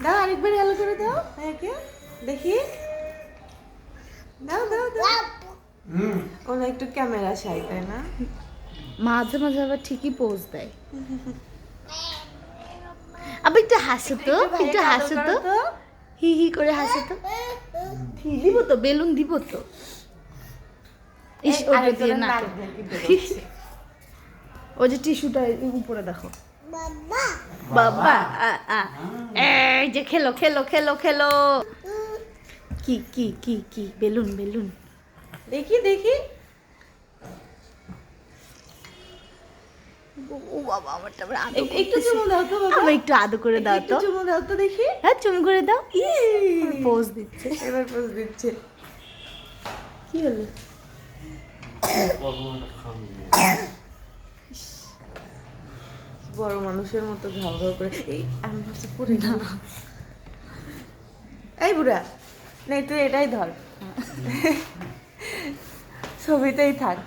দাও আরেকবার হ্যালো করে দাও ভাইয়াকে দেখি। দাও দাও দাও। ওরা একটু ক্যামেরা শাই তাই না? মাঝে মাঝে আবার ঠিকই পোজ দেয়। আবার একটু হাসো তো, একটু হাসো তো, হি হি করে হাসো তো। দিব তো, বেলুন দিব তো। ইস ওটা দিয়ে না, ওই যে টিস্যুটা উপরে দেখো। বাবা এই যে খেলো খেলো খেলো খেলো। কি কি কি কি বেলুন বেলুন। দেখি দেখি। ও বাবা আমারটা আবার আদর একটু চুমু দাও তো বাবা। আমার একটু আদর করে দাও একটু তো। চুমু দাও তো দেখি। হ্যাঁ চুমু করে দাও। পোজ দিচ্ছে। এবার পোজ দিচ্ছে। কি হলো? বড় মানুষের মতো ঘাউ ঘাউ করে এই আমি ভাবছি পুরে না। এই বুড়া না তুই এটাই ধর, ছবিতেই থাক।